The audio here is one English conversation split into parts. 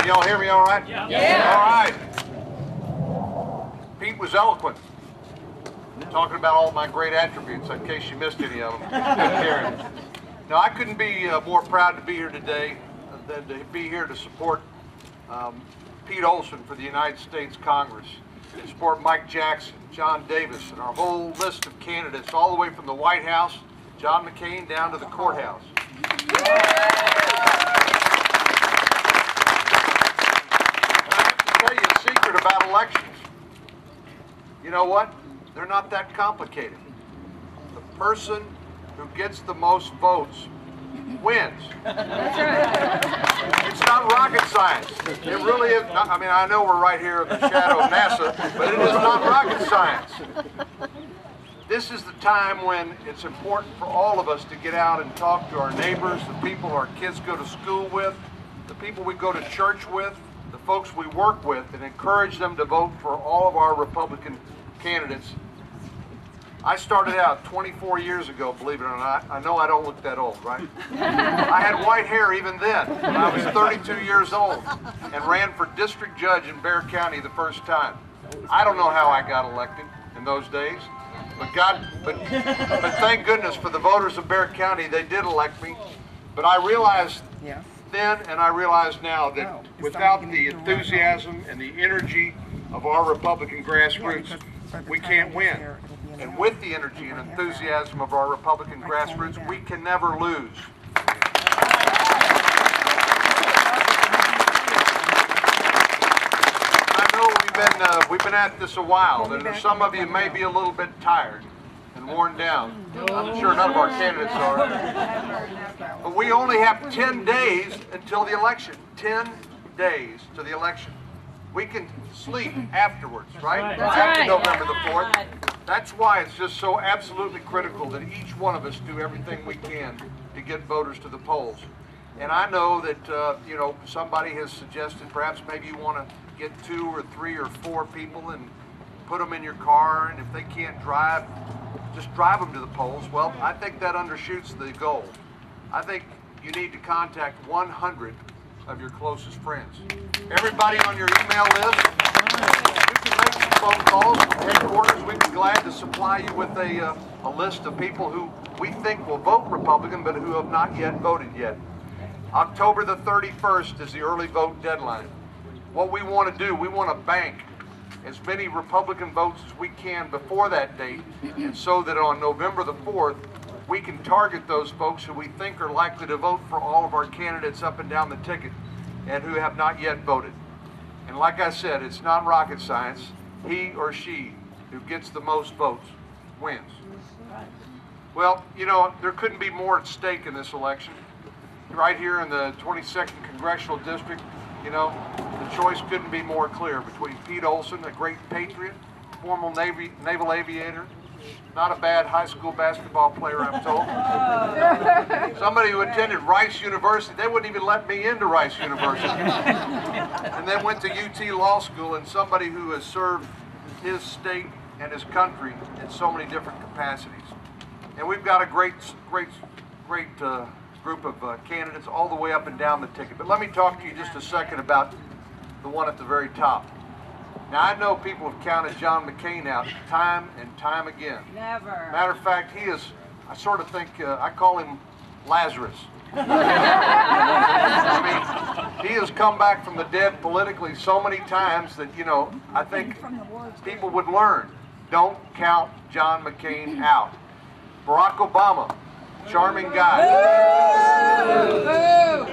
y'all hear me all right? Yeah. All right. Pete was eloquent, talking about all my great attributes, in case you missed any of them. Now, I couldn't be more proud to be here today than to be here to support Pete Olson for the United States Congress, to support Mike Jackson, John Davis, and our whole list of candidates, all the way from the White House, John McCain, down to the courthouse. Tell you a secret about elections. You know what? They're not that complicated. The person who gets the most votes wins. That's right. It's not rocket science. It really is not. I mean, I know we're right here in the shadow of NASA, but it is not rocket science. This is the time when it's important for all of us to get out and talk to our neighbors, the people our kids go to school with, the people we go to church with, the folks we work with, and encourage them to vote for all of our Republican candidates. I started out 24 years ago, believe it or not. I know I don't look that old, right? I had white hair even then. I was 32 years old and ran for district judge in Bexar County the first time. I don't know how I got elected in those days, but thank goodness for the voters of Bexar County, they did elect me. But I realized then, and I realize now, that without the enthusiasm and the energy of our Republican grassroots, we can't win. And with the energy and enthusiasm of our Republican grassroots, we can never lose. I know we've been at this a while, and some of you may be a little bit tired and worn down. I'm sure none of our candidates are. But we only have 10 days until the election. 10 days to the election. We can sleep afterwards, right? After November the 4th. That's why it's just so absolutely critical that each one of us do everything we can to get voters to the polls. And I know that, somebody has suggested perhaps maybe you want to get 2 or 3 or 4 people and put them in your car, and if they can't drive, just drive them to the polls. Well, I think that undershoots the goal. I think you need to contact 100 of your closest friends. Everybody on your email list, you can make some phone calls from headquarters. We'd be glad to supply you with a list of people who we think will vote Republican but who have not yet voted yet. October the 31st is the early vote deadline. What we want to do, we want to bank as many Republican votes as we can before that date, and so that on November the 4th, we can target those folks who we think are likely to vote for all of our candidates up and down the ticket and who have not yet voted. And like I said, it's not rocket science. He or she who gets the most votes wins. Well, there couldn't be more at stake in this election. Right here in the 22nd Congressional District, the choice couldn't be more clear between Pete Olson, a great patriot, former naval aviator, not a bad high school basketball player, I'm told. Somebody who attended Rice University. They wouldn't even let me into Rice University. And then went to UT Law School, and somebody who has served his state and his country in so many different capacities. And we've got a great group of candidates all the way up and down the ticket. But let me talk to you just a second about the one at the very top. Now, I know people have counted John McCain out time and time again. Never. Matter of fact, he is, I sort of think, I call him Lazarus. I mean, he has come back from the dead politically so many times that, I think people would learn. Don't count John McCain out. Barack Obama, charming guy.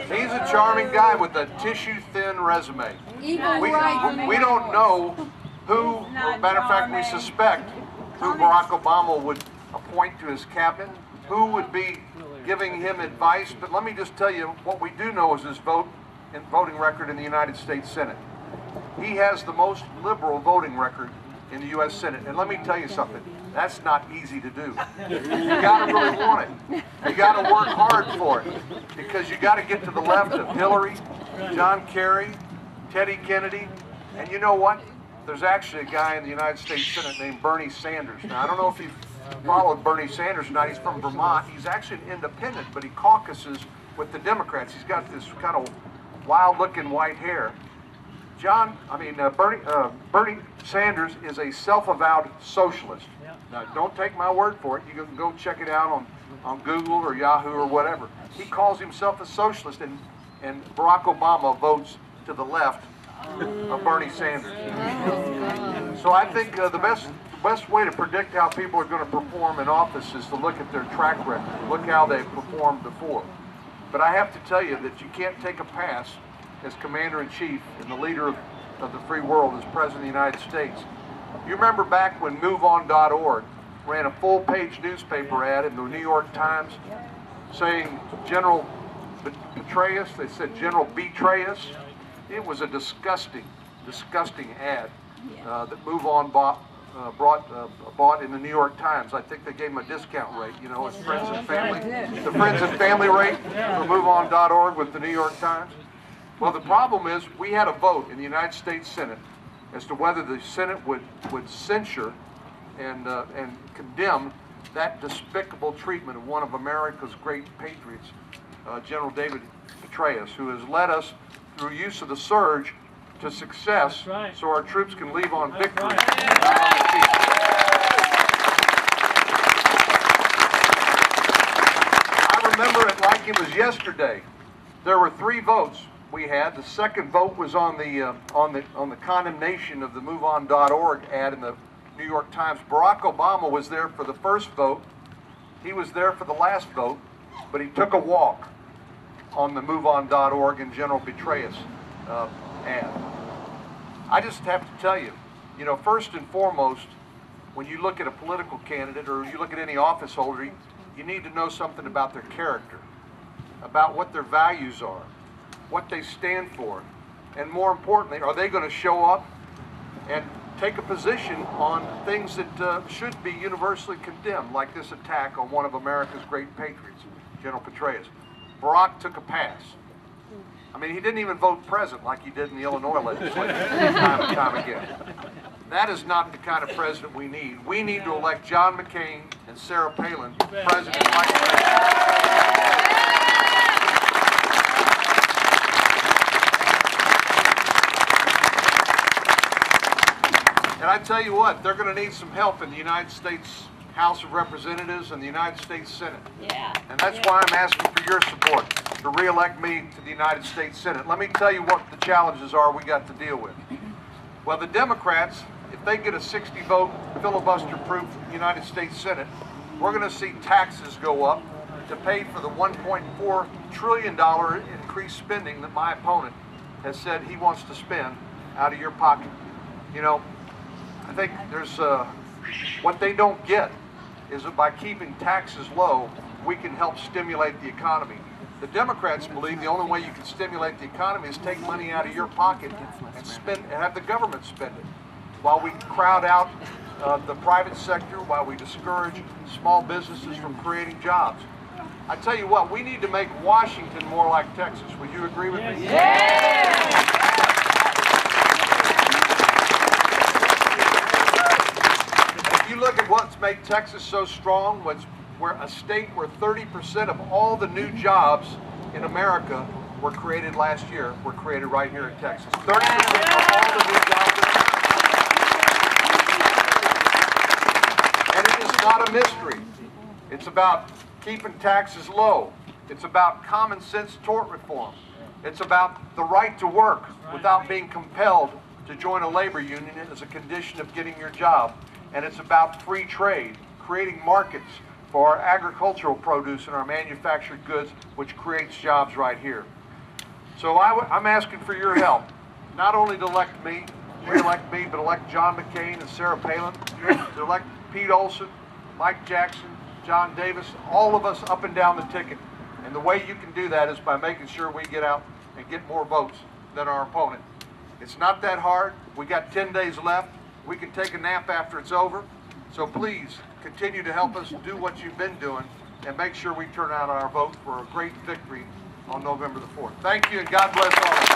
He's a charming guy with a tissue-thin resume. We don't know who, matter of fact, we suspect who Barack Obama would appoint to his cabinet, who would be giving him advice. But let me just tell you, what we do know is his voting record in the United States Senate. He has the most liberal voting record in the U.S. Senate. And let me tell you something, that's not easy to do. You got to really want it. You got to work hard for it, because you got to get to the left of Hillary, John Kerry, Teddy Kennedy, and you know what? There's actually a guy in the United States Senate named Bernie Sanders. Now, I don't know if you've followed Bernie Sanders or not. He's from Vermont. He's actually an independent, but he caucuses with the Democrats. He's got this kind of wild-looking white hair. Bernie Sanders is a self-avowed socialist. Now, don't take my word for it. You can go check it out on Google or Yahoo or whatever. He calls himself a socialist, and Barack Obama votes to the left of Bernie Sanders. So I think the best way to predict how people are going to perform in office is to look at their track record, look how they've performed before. But I have to tell you that you can't take a pass as Commander-in-Chief and the leader of the free world as President of the United States. You remember back when MoveOn.org ran a full-page newspaper ad in the New York Times saying General Petraeus, they said General Betrayus. It was a disgusting ad that MoveOn bought in the New York Times. I think they gave him a discount rate, you know, as friends and family, the friends and family rate for MoveOn.org with the New York Times. Well, the problem is we had a vote in the United States Senate as to whether the Senate would censure and condemn that despicable treatment of one of America's great patriots, General David Petraeus, who has led us through use of the surge to success, so our troops can leave on victory. I remember it like it was yesterday. There were 3 votes we had. The second vote was on the condemnation of the MoveOn.org ad in the New York Times. Barack Obama was there for the first vote. He was there for the last vote, but he took a walk on the MoveOn.org and General Petraeus ad. I just have to tell you, you know, first and foremost, when you look at a political candidate or you look at any office holder, you need to know something about their character, about what their values are, what they stand for, and more importantly, are they going to show up and take a position on things that should be universally condemned, like this attack on one of America's great patriots, General Petraeus. Barack took a pass. I mean, he didn't even vote present like he did in the Illinois legislature time and time again. That is not the kind of president we need. We need to elect John McCain and Sarah Palin president like And I tell you what, they're going to need some help in the United States House of Representatives and the United States Senate. And that's why I'm asking for your support to re-elect me to the United States Senate. Let me tell you what the challenges are we got to deal with. Well, the Democrats, if they get a 60-vote filibuster-proof United States Senate, we're going to see taxes go up to pay for the $1.4 trillion increased spending that my opponent has said he wants to spend out of your pocket. You know, I think there's what they don't get is that by keeping taxes low, we can help stimulate the economy. The Democrats believe the only way you can stimulate the economy is take money out of your pocket and spend, and have the government spend it, while we crowd out the private sector, while we discourage small businesses from creating jobs. I tell you what, we need to make Washington more like Texas. Would you agree with me? Yeah. If you look at what's made Texas so strong, we're a state where 30% of all the new jobs in America were created last year, were created right here in Texas. 30% of all the new jobs in America. And it is not a mystery. It's about keeping taxes low. It's about common sense tort reform. It's about the right to work without being compelled to join a labor union as a condition of getting your job. And it's about free trade, creating markets for our agricultural produce and our manufactured goods, which creates jobs right here. So I'm asking for your help, not only to elect me, re-elect me, but elect John McCain and Sarah Palin, to elect Pete Olson, Mike Jackson, John Davis, all of us up and down the ticket. And the way you can do that is by making sure we get out and get more votes than our opponent. It's not that hard. We got 10 days left. We can take a nap after it's over. So please continue to help us do what you've been doing and make sure we turn out our vote for a great victory on November the 4th. Thank you, and God bless all of you.